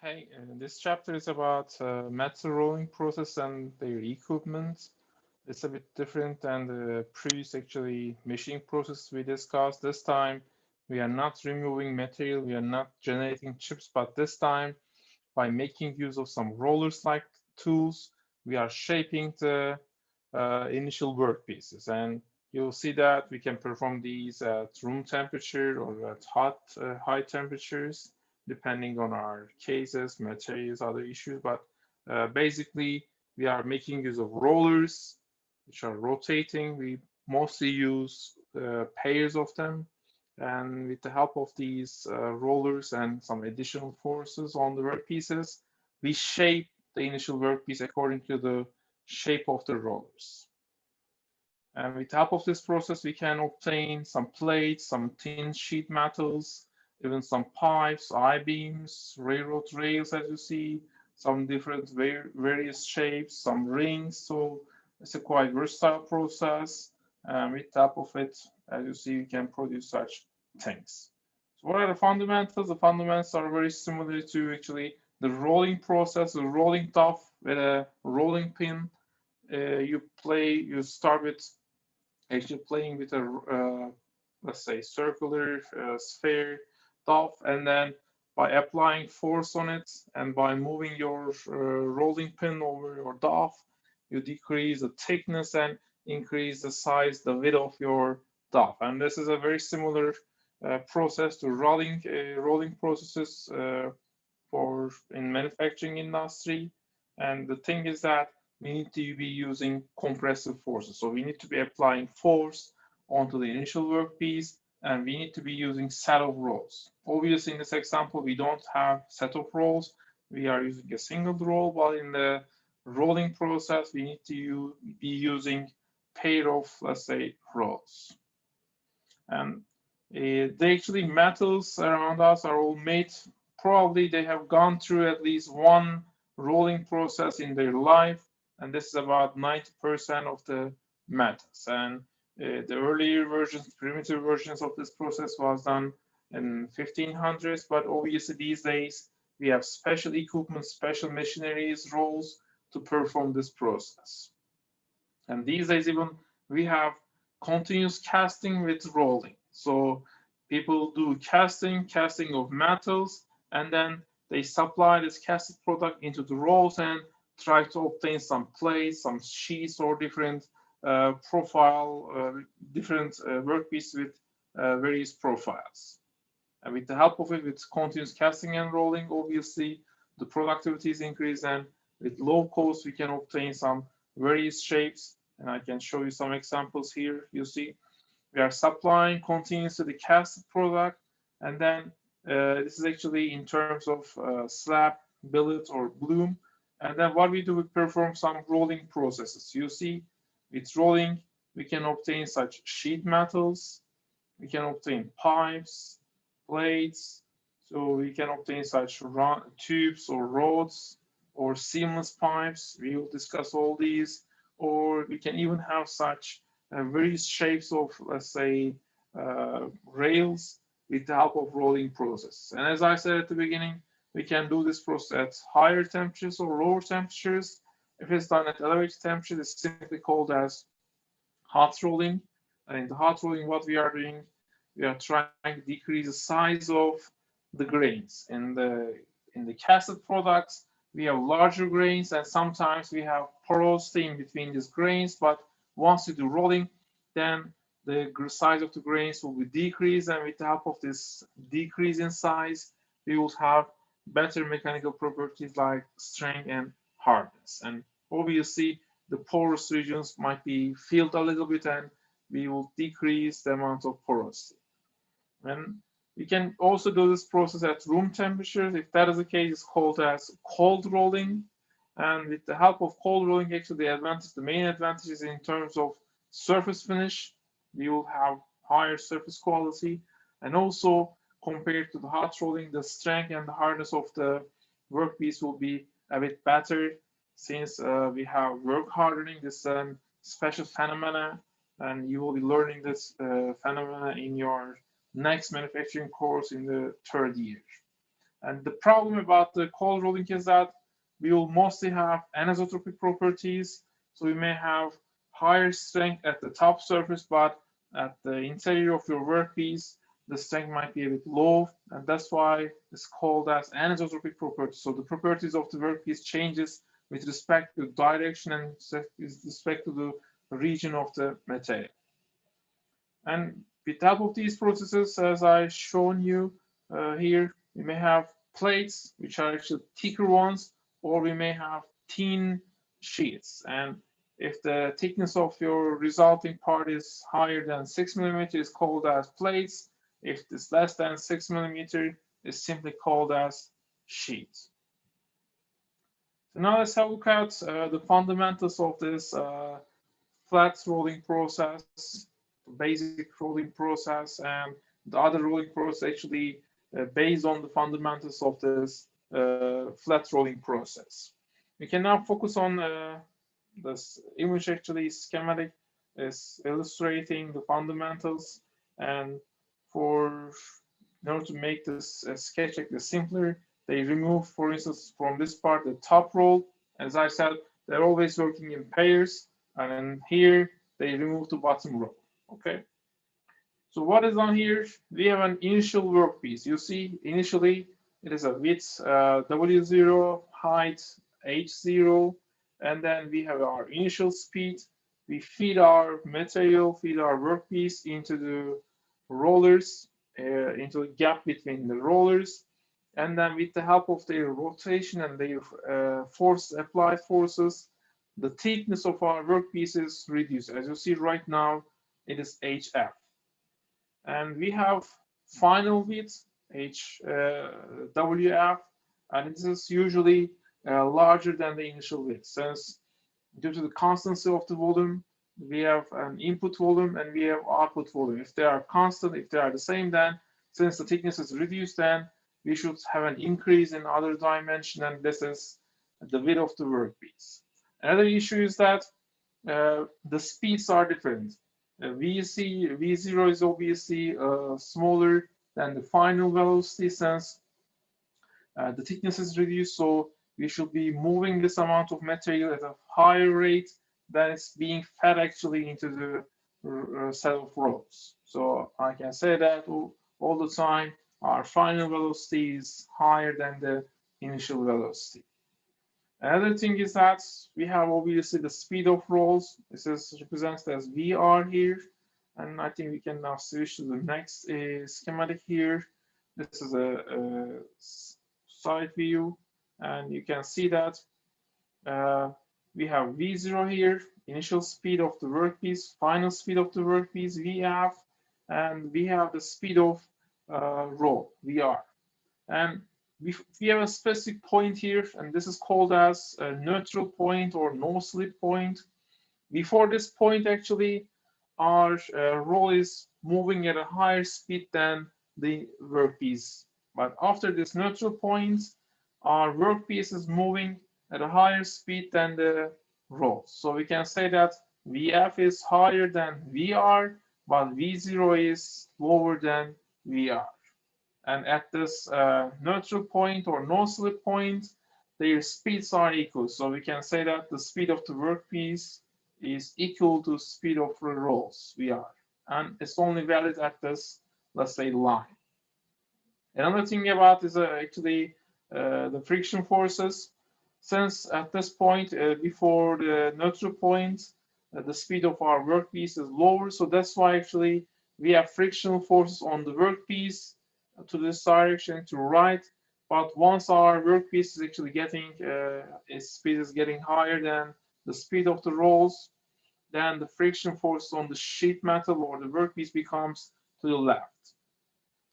Hey, this chapter is about metal rolling process and their equipment. It's a bit different than the previous actually machining process we discussed. This time we are not removing material, we are not generating chips, but this time by making use of some rollers-like tools, we are shaping the initial workpieces. And you'll see that we can perform these at room temperature or at high temperatures, depending on our cases, materials, other issues. But basically, we are making use of rollers, which are rotating. We mostly use pairs of them. And with the help of these rollers and some additional forces on the workpieces, we shape the initial workpiece according to the shape of the rollers. And with the help of this process, we can obtain some plates, some thin sheet metals, even some pipes, I-beams, railroad rails, as you see, some different various shapes, some rings. So it's a quite versatile process. And with the help of it, as you see, we can produce such things. So what are the fundamentals? The fundamentals are very similar to actually the rolling process, the rolling tough with a rolling pin. You start with actually playing with a let's say circular sphere top, and then by applying force on it and by moving your rolling pin over your DOF, you decrease the thickness and increase the size, the width of your DOF. And this is a very similar process to rolling processes for in manufacturing industry. And the thing is that we need to be using compressive forces. So we need to be applying force onto the initial workpiece, and we need to be using set of rolls. Obviously, in this example, we don't have set of rolls. We are using a single roll, while in the rolling process, we need to be using pair of, let's say, rolls. And they actually metals around us are all made, probably they have gone through at least one rolling process in their life, and this is about 90% of the metals. And the earlier versions, primitive versions of this process was done in 1500s, but obviously these days we have special equipment, special machineries, rolls to perform this process. And these days even we have continuous casting with rolling. So people do casting of metals, and then they supply this casted product into the rolls and try to obtain some plates, some sheets, or different different workpieces with various profiles. And with the help of it, with continuous casting and rolling, obviously the productivity is increased, and with low cost, we can obtain some various shapes. And I can show you some examples here. You see, we are supplying continuously the casted product, and then this is actually in terms of slab, billet, or bloom. And then what we do, we perform some rolling processes. You see, with rolling, we can obtain such sheet metals, we can obtain pipes, plates, so we can obtain such tubes or rods or seamless pipes. We will discuss all these, or we can even have such various shapes of, let's say, rails with the help of rolling process. And as I said at the beginning, we can do this process at higher temperatures or lower temperatures. If it's done at elevated temperature, it's simply called as hot rolling. And in the hot rolling, what we are doing, we are trying to decrease the size of the grains. In the casted products, we have larger grains, and sometimes we have porosity in between these grains. But once you do rolling, then the size of the grains will be decreased, and with the help of this decrease in size, we will have better mechanical properties like strength and hardness. And obviously, the porous regions might be filled a little bit, and we will decrease the amount of porosity. And we can also do this process at room temperature. If that is the case, it's called as cold rolling. And with the help of cold rolling, actually the main advantage is in terms of surface finish. We will have higher surface quality, and also compared to the hot rolling, the strength and the hardness of the workpiece will be a bit better, since we have work hardening. This is a special phenomena, and you will be learning this phenomena in your next manufacturing course in the third year. And the problem about the cold rolling is that we will mostly have anisotropic properties. So we may have higher strength at the top surface, but at the interior of your workpiece, the strength might be a bit low, and that's why it's called as anisotropic properties. So the properties of the workpiece changes with respect to direction and with respect to the region of the material. And with the help of these processes, as I shown you here, we may have plates, which are actually thicker ones, or we may have thin sheets. And if the thickness of your resulting part is higher than 6 millimeters, it's called as plates. If it's less than 6 millimeters, it's simply called as sheets. So now let's have a look at the fundamentals of this flat rolling process, the basic rolling process, and the other rolling process actually based on the fundamentals of this flat rolling process. We can now focus on this image. Actually, schematic is illustrating the fundamentals, and in order to make this sketch like this simpler, they remove, for instance, from this part the top roll. As I said, they're always working in pairs, and then here they remove the bottom row. Okay. So what is on here? We have an initial workpiece. You see, initially it is a width W0, height H0, and then we have our initial speed. We feed our material, feed our workpiece into the rollers, into the gap between the rollers, and then with the help of their rotation and their applied forces, the thickness of our workpiece is reduced. As you see right now, it is HF. And we have final width, WF, and this is usually larger than the initial width. Since due to the constancy of the volume, we have an input volume and we have output volume. If they are constant, if they are the same, then since the thickness is reduced, then we should have an increase in other dimension, and this is the width of the workpiece. Another issue is that the speeds are different. V0 is obviously smaller than the final velocity, since the thickness is reduced, so we should be moving this amount of material at a higher rate than it's being fed actually into the set of rolls. So I can say that all the time our final velocity is higher than the initial velocity. Another thing is that we have obviously the speed of rolls. This is represented as VR here. And I think we can now switch to the next schematic here. This is a side view, and you can see that we have V0 here, initial speed of the workpiece, final speed of the workpiece, VF, and we have the speed of roll, VR. And we have a specific point here, and this is called as a neutral point or no slip point. Before this point, actually, our roll is moving at a higher speed than the workpiece. But after this neutral point, our workpiece is moving at a higher speed than the roll. So we can say that VF is higher than VR, but V0 is lower than VR. And at this neutral point or no slip point, their speeds are equal. So we can say that the speed of the workpiece is equal to speed of the rolls, VR. And it's only valid at this, let's say, line. Another thing about is actually the friction forces. Since at this point, before the neutral point, the speed of our workpiece is lower. So that's why actually we have frictional forces on the workpiece to this direction, to right. But once our workpiece is actually getting, its speed is getting higher than the speed of the rolls, then the friction force on the sheet metal or the workpiece becomes to the left.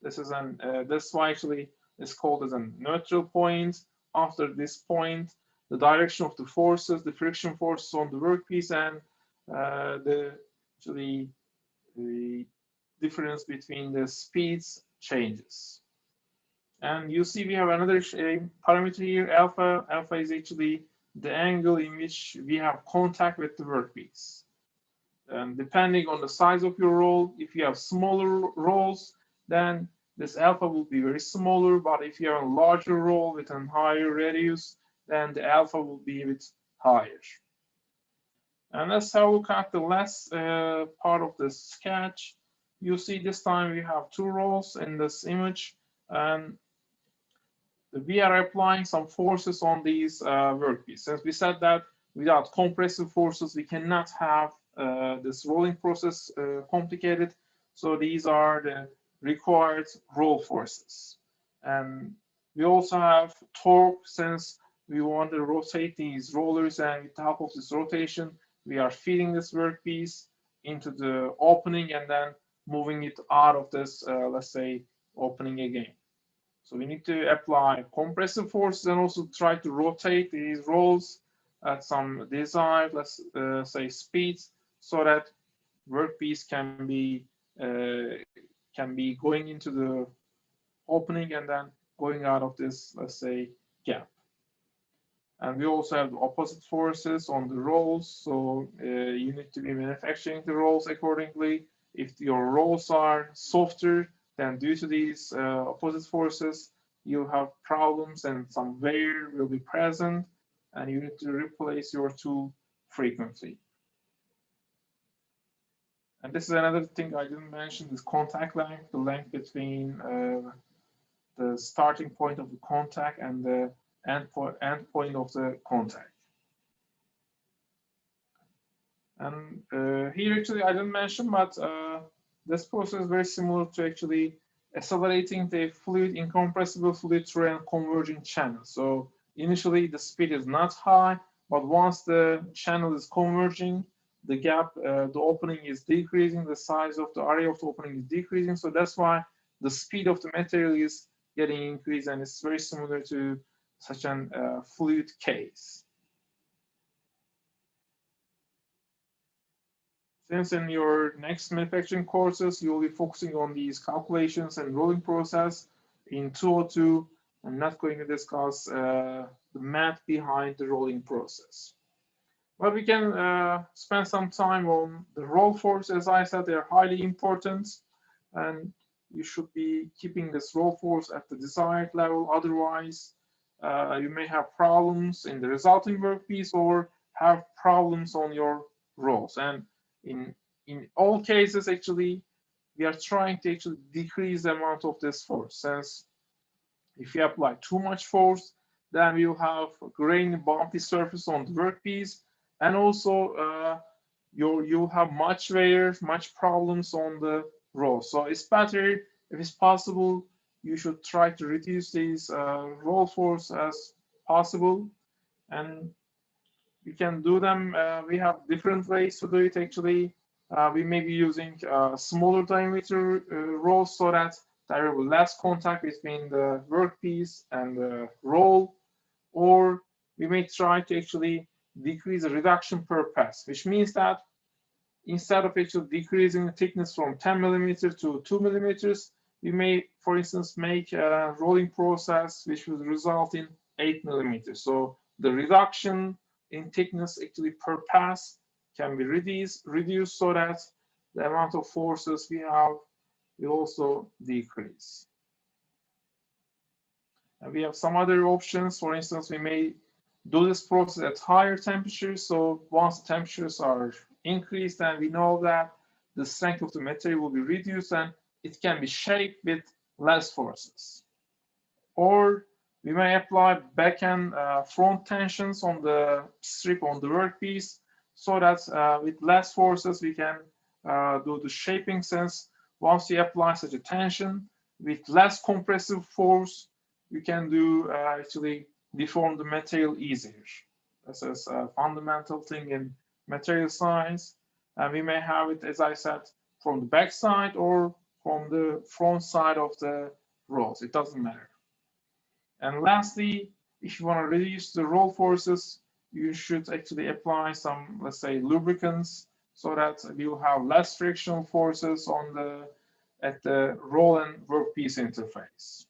This is that's why actually it's called as a neutral point. After this point, the direction of the forces, the friction forces on the workpiece, and the difference between the speeds changes. And you see we have another parameter here, alpha. Alpha is actually the angle in which we have contact with the workpiece. And depending on the size of your roll, if you have smaller rolls, then this alpha will be very smaller, but if you have a larger roll with a higher radius, then the alpha will be a bit higher. And let's have a look at the last part of the sketch. You see this time we have two rolls in this image, and we are applying some forces on these workpiece. Since we said that without compressive forces, we cannot have this rolling process complicated. So these are the required roll forces. And we also have torque, since we want to rotate these rollers, and with the help of this rotation, we are feeding this workpiece into the opening and then moving it out of this, let's say, opening again. So we need to apply compressive forces and also try to rotate these rolls at some desired, let's say, speeds, so that workpiece can be going into the opening and then going out of this, let's say, gap. And we also have the opposite forces on the rolls, so you need to be manufacturing the rolls accordingly. If your rolls are softer, then due to these opposite forces, you have problems and some wear will be present, and you need to replace your tool frequently. And this is another thing I didn't mention, this contact length, the length between the starting point of the contact and the end point of the contact. And here actually I didn't mention, but this process is very similar to actually accelerating the fluid, incompressible fluid through a converging channel. So initially the speed is not high, but once the channel is converging, the gap, the opening is decreasing, the size of the area of the opening is decreasing. So that's why the speed of the material is getting increased, and it's very similar to such a fluid case. Since in your next manufacturing courses, you'll be focusing on these calculations and rolling process in 202, I'm not going to discuss the math behind the rolling process. But we can spend some time on the roll force. As I said, they're highly important, and you should be keeping this roll force at the desired level. Otherwise, you may have problems in the resulting workpiece or have problems on your rolls. And in all cases, actually, we are trying to actually decrease the amount of this force. Since if you apply too much force, then you have a grainy, bumpy surface on the workpiece, and also you'll have much wear, much problems on the roll. So it's better, if it's possible, you should try to reduce these roll force as possible, and we can do them. We have different ways to do it actually. We may be using smaller diameter rolls so that there will be less contact between the workpiece and the roll, or we may try to actually decrease the reduction per pass, which means that instead of actually decreasing the thickness from 10 millimeters to 2 millimeters, we may, for instance, make a rolling process which will result in 8 millimeters. So the reduction in thickness actually per pass can be reduced so that the amount of forces we have will also decrease. And we have some other options. For instance, we may do this process at higher temperatures. So once temperatures are increased, then we know that the strength of the material will be reduced and it can be shaped with less forces. Or we may apply back and front tensions on the strip on the workpiece so that with less forces we can do the shaping. Since once you apply such a tension with less compressive force, you can do actually deform the material easier. This is a fundamental thing in material science, and we may have it, as I said, from the back side or from the front side of the rolls. It doesn't matter. And lastly, if you want to reduce the roll forces, you should actually apply some, let's say, lubricants so that you have less frictional forces on at the roll and workpiece interface.